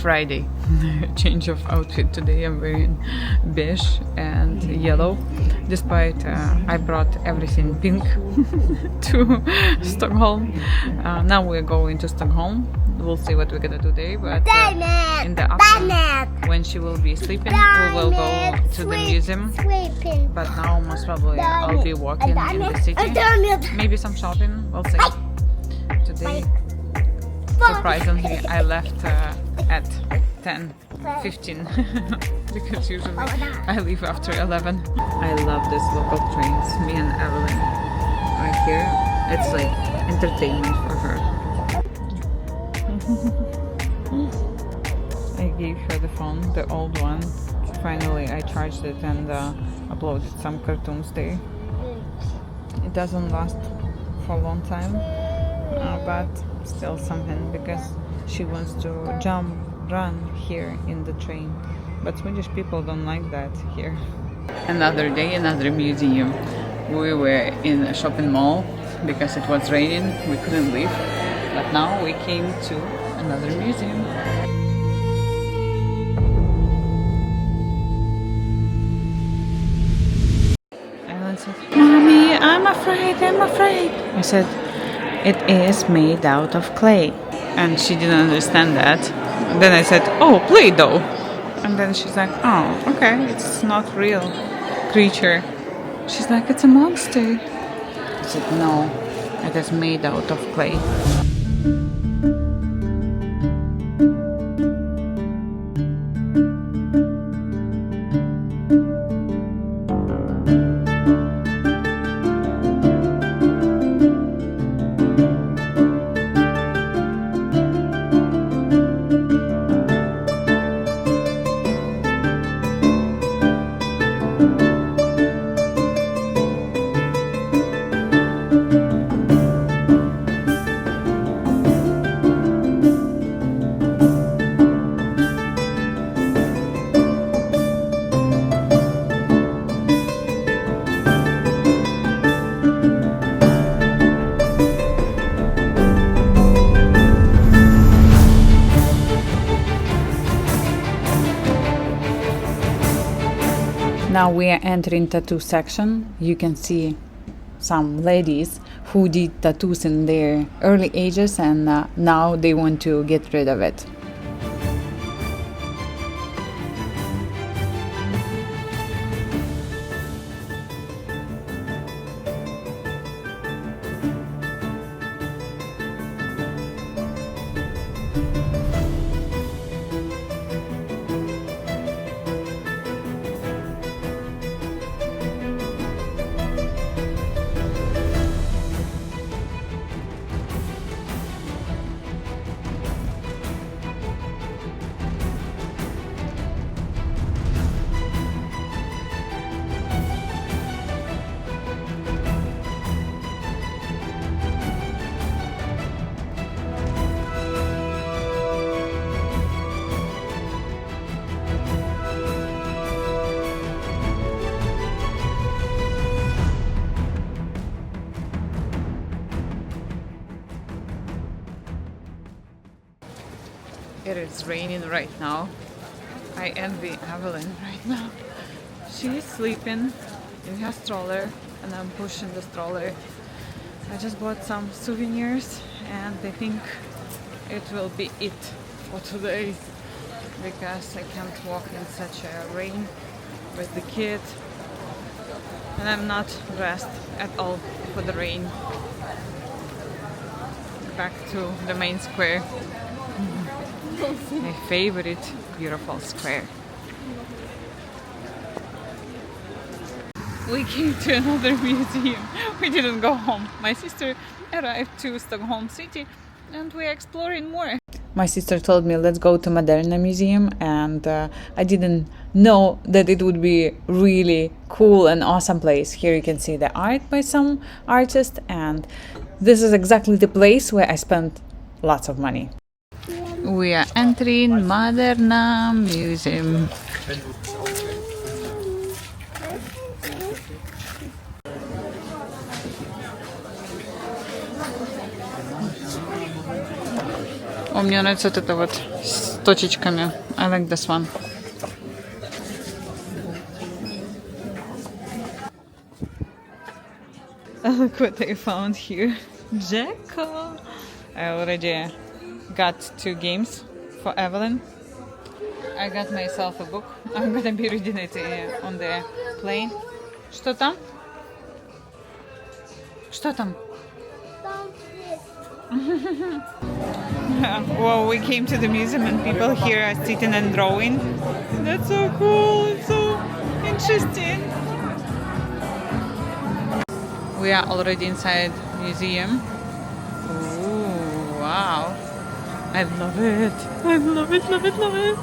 Friday. Change of outfit today. I'm wearing beige and yellow, despite I brought everything pink to Stockholm. Now we're going to Stockholm. We'll see what we're gonna do today, but in the afternoon, when she will be sleeping, we will go to the museum. But now most probably I'll be walking in the city, maybe some shopping, we'll see. Today, surprisingly, I left at 10:15 because usually I leave after 11. I love these local trains. Me and Evelyn are here. It's like entertainment for her. I gave her the phone, the old one. Finally, I charged it and uploaded some cartoons there. It doesn't last for a long time, but still something, because she wants to run here in the train. But Swedish people don't like that here. Another day, another museum. We were in a shopping mall because it was raining, we couldn't leave. But now we came to another museum. Ellen said, "Mommy, I'm afraid, I'm afraid." I said, "It is made out of clay." And she didn't understand that. Then I said, "Oh, Play-Doh." And then she's like, "Oh, okay, it's not real creature." She's like, "It's a monster." I said, "No, it is made out of clay." Now we are entering tattoo section. You can see some ladies who did tattoos in their early ages, and now they want to get rid of it. It is raining right now. I envy Evelyn right now. She's sleeping in her stroller and I'm pushing the stroller. I just bought some souvenirs and I think it will be it for today, because I can't walk in such a rain with the kid and I'm not dressed at all for the rain. Back to the main square. My favorite beautiful square. We came to another museum. We didn't go home. My sister arrived to Stockholm city and we're exploring more. My sister told me let's go to Moderna museum, and I didn't know that it would be really cool and awesome place. Here you can see the art by some artist, and this is exactly the place where I spent lots of money. We are entering Moderna museum. Мне нравится вот эта вот точечками. I like this one. Look what I found here. Jacko! I already got 2 games for Evelyn. I got myself a book. I'm gonna be reading it on the plane. Что там? Что там? Well, we came to the museum and people here are sitting and drawing. That's so cool. It's so interesting. We are already inside museum. Ooh, wow. I love it. I love it, love it, love it.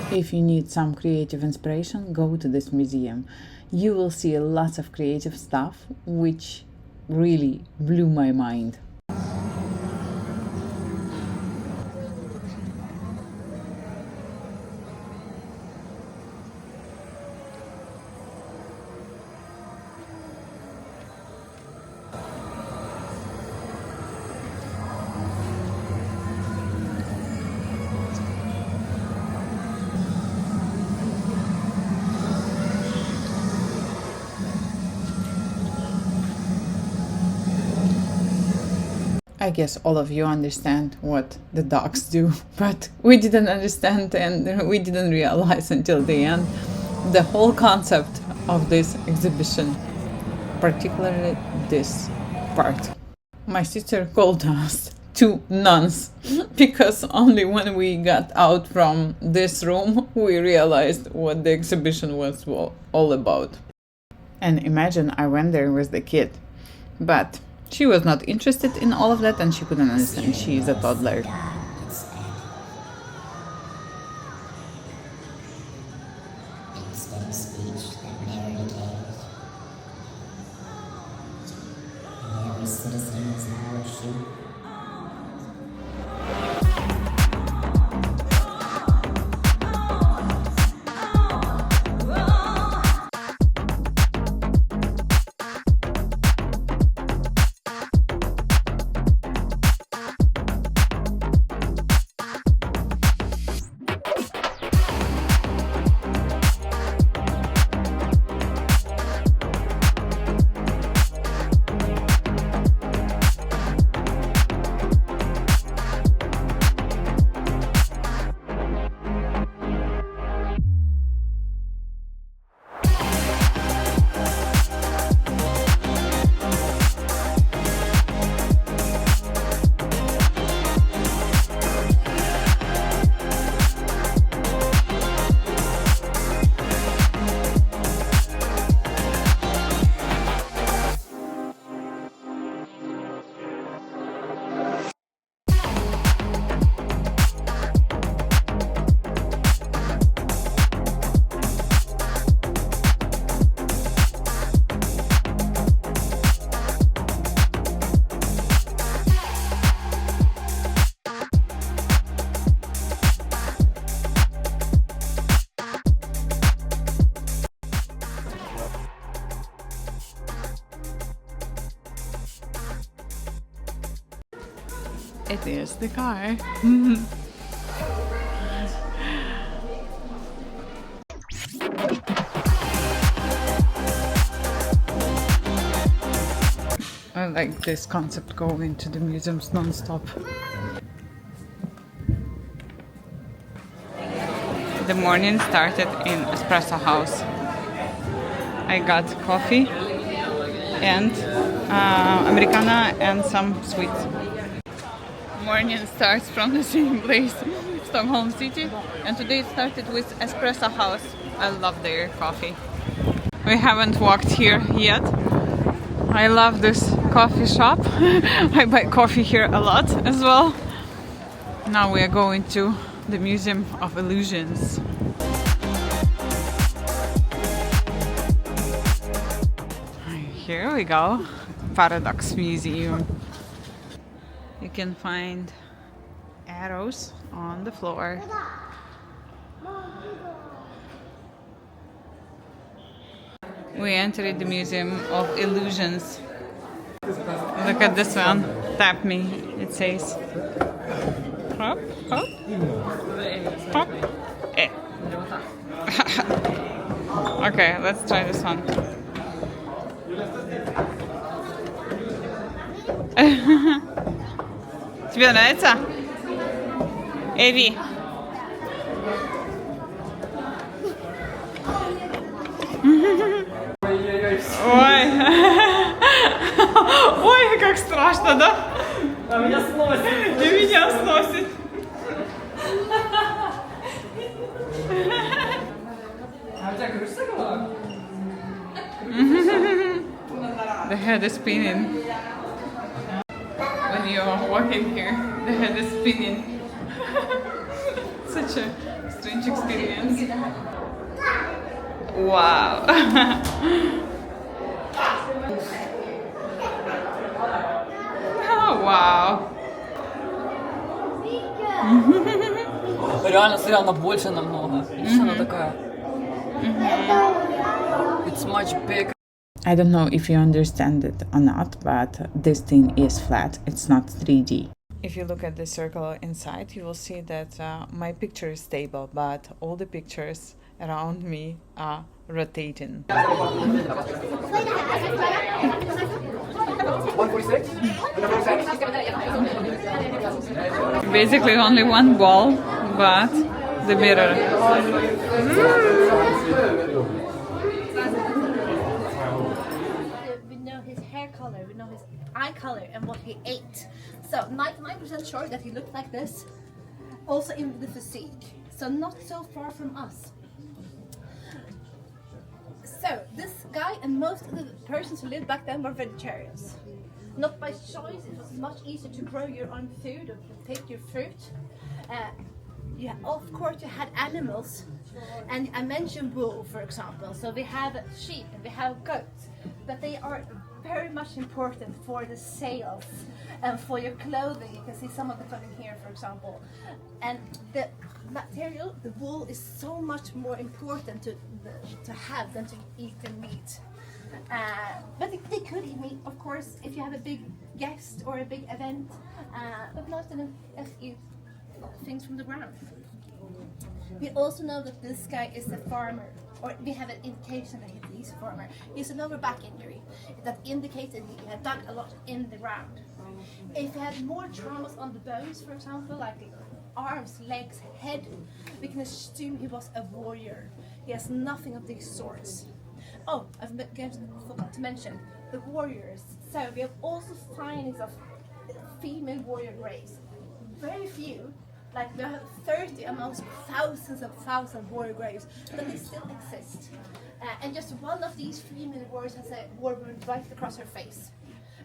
If you need some creative inspiration, go to this museum. You will see lots of creative stuff, which really blew my mind. I guess all of you understand what the dogs do, but we didn't understand and we didn't realize until the end the whole concept of this exhibition, particularly this part. My sister called us 2 nuns because only when we got out from this room we realized what the exhibition was all about. And imagine I went there with the kid, but she was not interested in all of that and she couldn't understand. She is a toddler. It is the car. I like this concept, going to the museums non-stop. The morning started in Espresso House. I got coffee and Americano and some sweets. Morning starts from the same place, Stockholm City, and today it started with Espresso House. I love their coffee. We haven't walked here yet. I love this coffee shop. I buy coffee here a lot as well. Now we are going to the Museum of Illusions. we go. Paradox Museum. You can find arrows on the floor. We entered the Museum of Illusions. Look at this one. Tap me, it says. Hop, hop, hop. Eh. Okay, let's try this one. Тебе нравится? Эви. Ой. Ой, как страшно, да? А меня сносит. И меня сносит. А у тебя крышится голова? The head is spinning. When you're walking here, the head is spinning. Such a strange experience. Wow. Oh, wow. Реально, смотри, она больше намного. Видишь, она такая. It's much bigger. I don't know if you understand it or not, but this thing is flat. It's not 3D. If you look at the circle inside, you will see that my picture is stable, but all the pictures around me are rotating. 146? Basically only one ball, but the mirror. We know his hair color, we know his eye color and what he ate. So 99% sure that he looked like this. Also in the physique. So not so far from us. So this guy and most of the persons who lived back then were vegetarians. Not by choice, it was much easier to grow your own food or to take your fruit. Yeah, of course you had animals, and I mentioned wool, for example. So we have sheep and we have goats, but they are very much important for the sales and for your clothing. You can see some of the clothing here, for example. And the material, the wool, is so much more important to have than to eat the meat. But they could eat meat, of course, if you have a big guest or a big event, but most of them eat things from the ground. We also know that this guy is a farmer, or we have an indication that he's a farmer. He has a lower back injury that indicates that he had dug a lot in the ground. If he had more traumas on the bones, for example, like arms, legs, head, we can assume he was a warrior. He has nothing of these sorts. Oh, I forgot to mention the warriors. So we have also findings of female warrior graves. Very few, like we have 30 amongst thousands warrior graves, but they still exist. And just one of these female warriors has a war wound right across her face.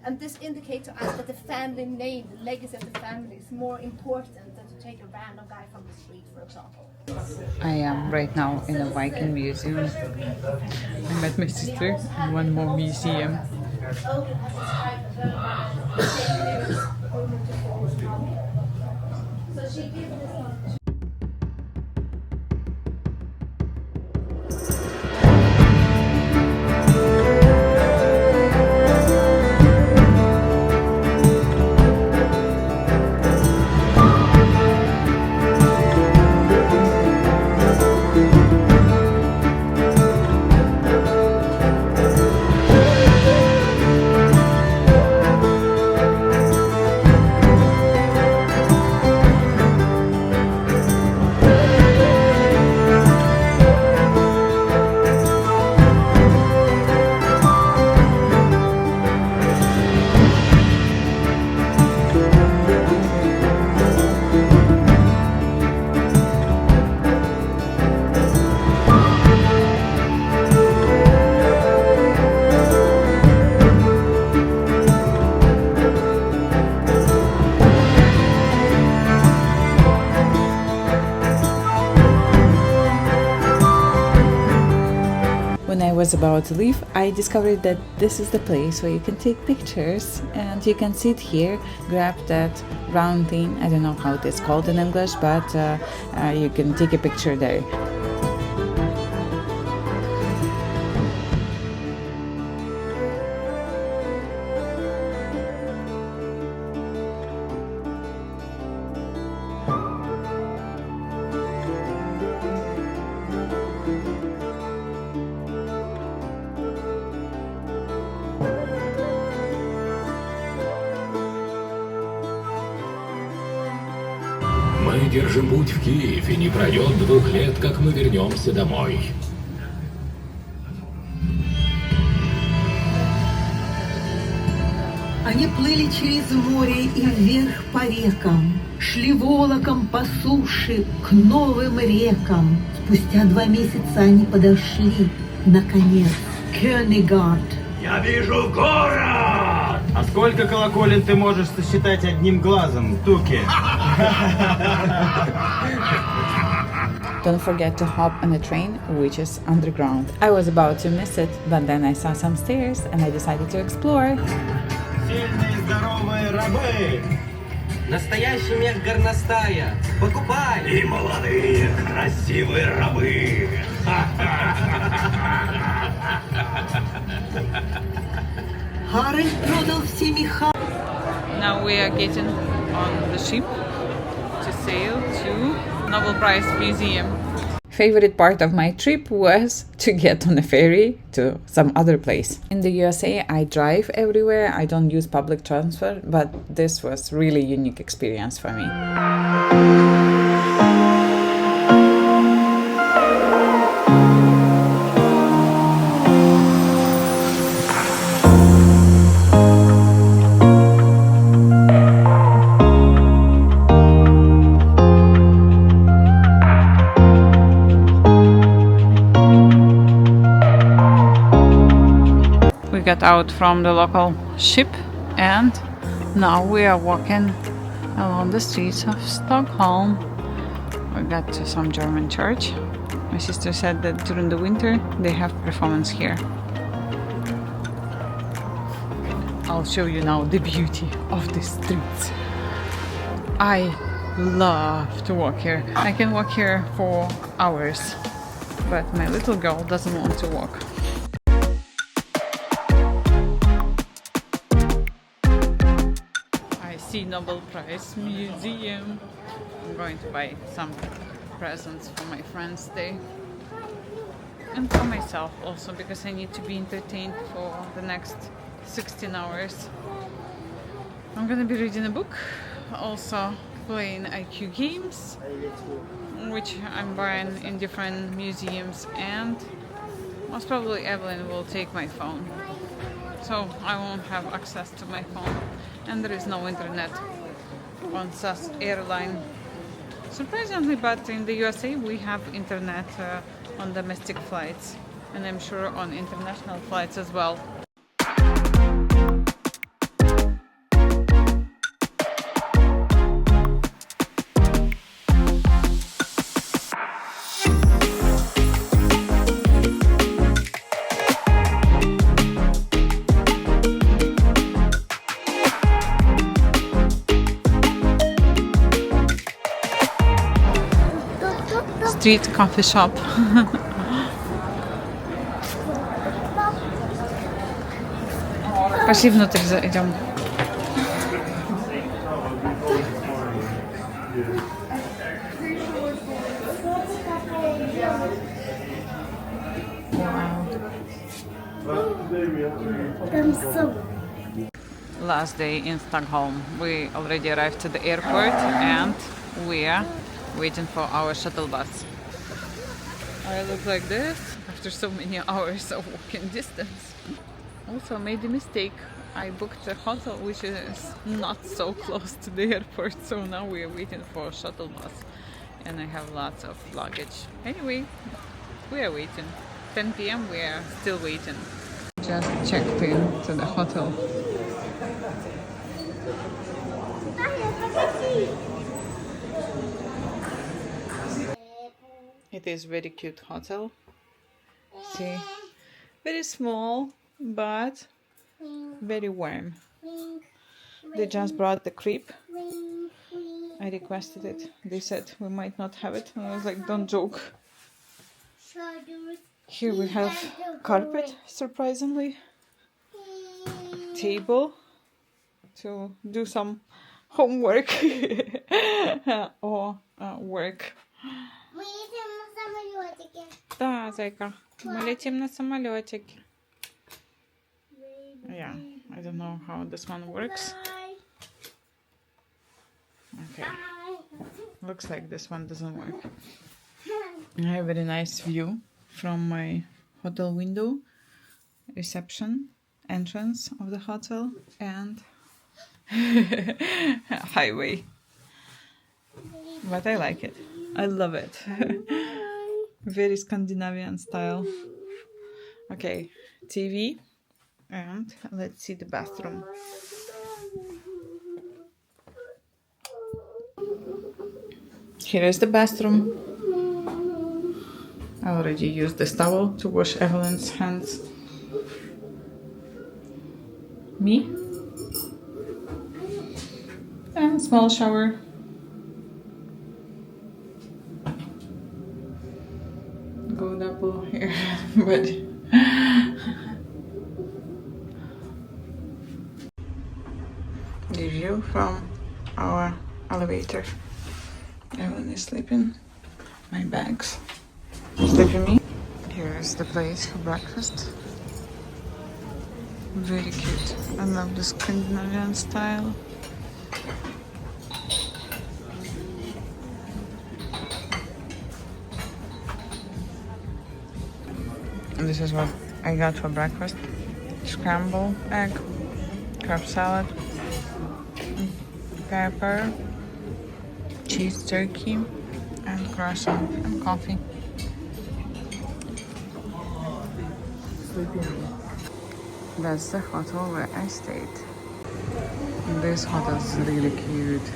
And this indicates to us that the family name, the legacy of the family, is more important than to take a random guy from the street, for example. I am right now in a Viking museum. I met my sister in one more museum. So she gave this one. was about to leave, I discovered that this is the place where you can take pictures, and you can sit here, grab that round thing, I don't know how it is called in English, but you can take a picture there. Мы держим путь в Киев, и не пройдет 2 лет, как мы вернемся домой. Они плыли через море и вверх по рекам, шли волоком по суше к новым рекам. Спустя 2 месяца они подошли, наконец, к Кёнигард. Я вижу город! А сколько колоколен ты можешь сосчитать одним глазом, Туки? Don't forget to hop on a train, which is underground. I was about to miss it, but then I saw some stairs and I decided to explore. Сильные здоровые рабы! Настоящий мех горностая. Покупай! И молодые красивые рабы! Харальд продал все меха. Now we are getting on the ship to sail to Nobel Prize Museum. Favorite part of my trip was to get on a ferry to some other place. In the USA, I drive everywhere. I don't use public transport, but this was really unique experience for me. We got out from the local ship and now we are walking along the streets of Stockholm. We got to some German church. My sister said that during the winter they have performance here. I'll show you now the beauty of the streets. I love to walk here. I can walk here for hours, but my little girl doesn't want to walk. See Nobel Prize Museum. I'm going to buy some presents for my friends today and for myself also, because I need to be entertained for the next 16 hours. I'm gonna be reading a book, also playing IQ games, which I'm buying in different museums, and most probably Evelyn will take my phone, so I won't have access to my phone. And there is no internet on SAS airline, surprisingly, but in the USA we have internet on domestic flights, and I'm sure on international flights as well. Street coffee shop. Пошли внутрь зайдем. Last day in Stockholm. We already arrived to the airport and we are waiting for our shuttle bus. I look like this after so many hours of walking distance. Also made a mistake. I booked a hotel which is not so close to the airport, so now we are waiting for a shuttle bus and I have lots of luggage. Anyway, we are waiting. 10 p.m. we are still waiting. Just checked in to the hotel. It is very cute hotel. See, Very small, but very warm. They just brought the crepe. I requested it. They said we might not have it. And I was like, don't joke. Here we have carpet, surprisingly. Table to do some homework or work. Да, зайка. Мы летим на самолетике. Yeah, I don't know how this one works. Okay. Looks like this one doesn't work. I have a very nice view from my hotel window, reception, entrance of the hotel, and highway. But I like it. I love it. Very Scandinavian style. Okay, TV, and let's see the bathroom. Here is the bathroom. I already used this towel to wash Evelyn's hands. Me. And small shower. Go double here, but the view from our elevator. Evelyn is sleeping. My bags. Sleeping me. Here is the place for breakfast. Very cute. I love the Scandinavian style. And this is what I got for breakfast. Scrambled egg, crab salad, pepper, cheese turkey, and croissant and coffee. That's the hotel where I stayed. This hotel is really cute.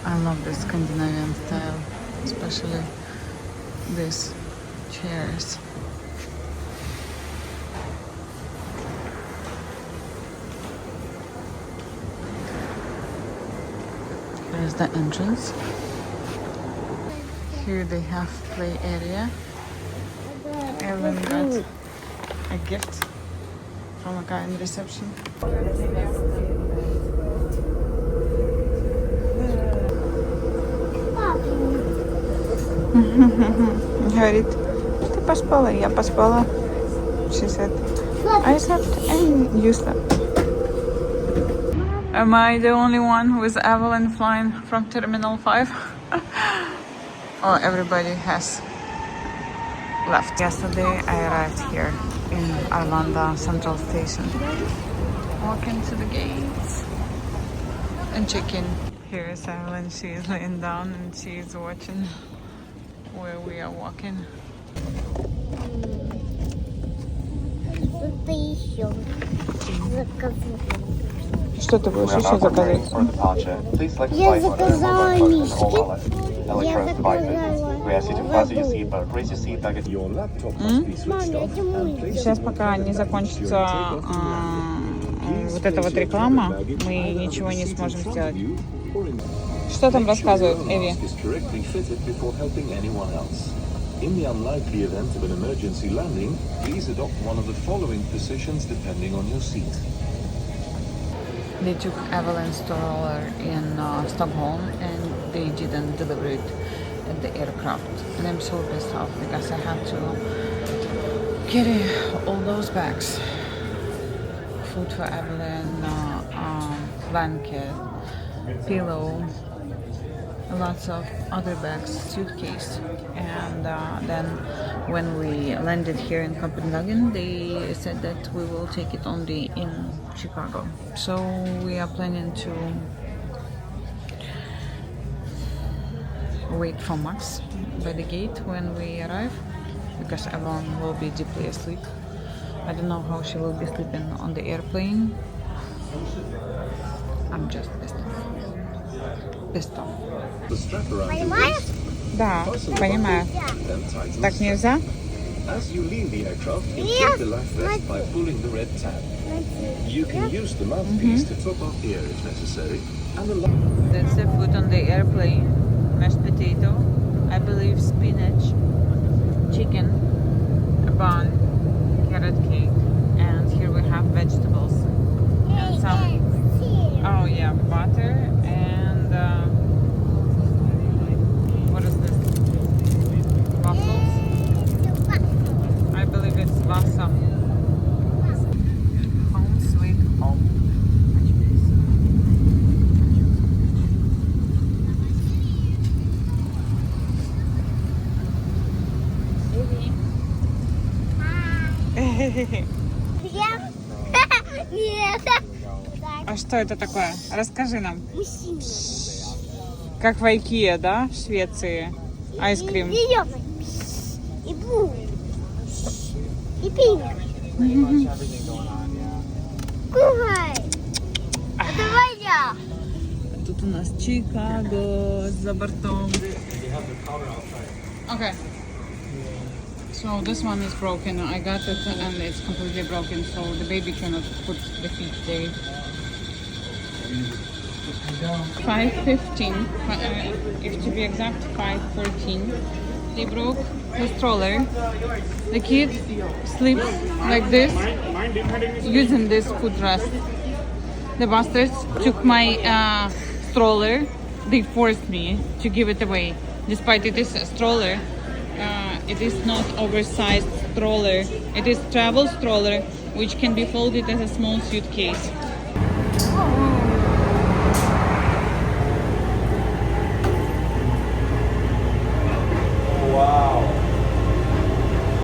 I love the Scandinavian style, especially these chairs. There's the entrance. Here they have play area. Evelyn got a gift from a guy in reception. Говорит, ты поспала, я поспала. She said, I slept and you slept. Am I the only one who is Evelyn flying from Terminal 5? Or everybody has left? Yesterday I arrived here in Arlanda Central Station. Walk into the gates and check in. Here is Evelyn. She is laying down and she is watching where we are walking. Что ты будешь еще заказать? Я заказала мишки. Я заказала... Сейчас пока не закончится вот эта вот реклама, мы ничего не сможем сделать. Что там рассказывают, Эви? In the unlikely event of an emergency landing, please adopt one of the following positions depending on your seat. They took Evelyn's stroller in Stockholm and they didn't deliver it at the aircraft. And I'm so pissed off because I had to carry all those bags. Food for Evelyn, blanket, pillow, lots of other bags, suitcase. And then when we landed here in Copenhagen, they said that we will take it only in Chicago. So we are planning to wait for Max by the gate when we arrive, because Evelyn will be deeply asleep. I don't know how she will be sleeping on the airplane. I'm just pissed off. Pissed off. Понимаешь? Да, понимаю. Так нельзя? As you leave the aircraft, Yes, complete the life vest by let's pulling the red tab. see. You can use the mouthpiece to top up air if necessary, and the That's the food on the airplane. Mashed potato, I believe spinach, chicken, a bun, carrot cake, and here we have vegetables. And some, oh yeah, butter and what is this? Waffles? I believe it's waffle. Home sweet home. Нет. А что это такое? Расскажи нам. Мужчина. Как в Viky, да, в Швеции? Айскрим. Зеленый. И бу. И пинк. Кухай. Это моя. Тут у нас Чикаго за бортом. Okay. So this one is broken. I got it and it's completely broken, so the baby cannot put the feet there. 5:15, if to be exact, 5:14. They broke the stroller. The kid sleeps like this, using this footrest. The bastards took my stroller. They forced me to give it away, despite it is a stroller. It is not oversized stroller. It is travel stroller, which can be folded as a small suitcase. Oh.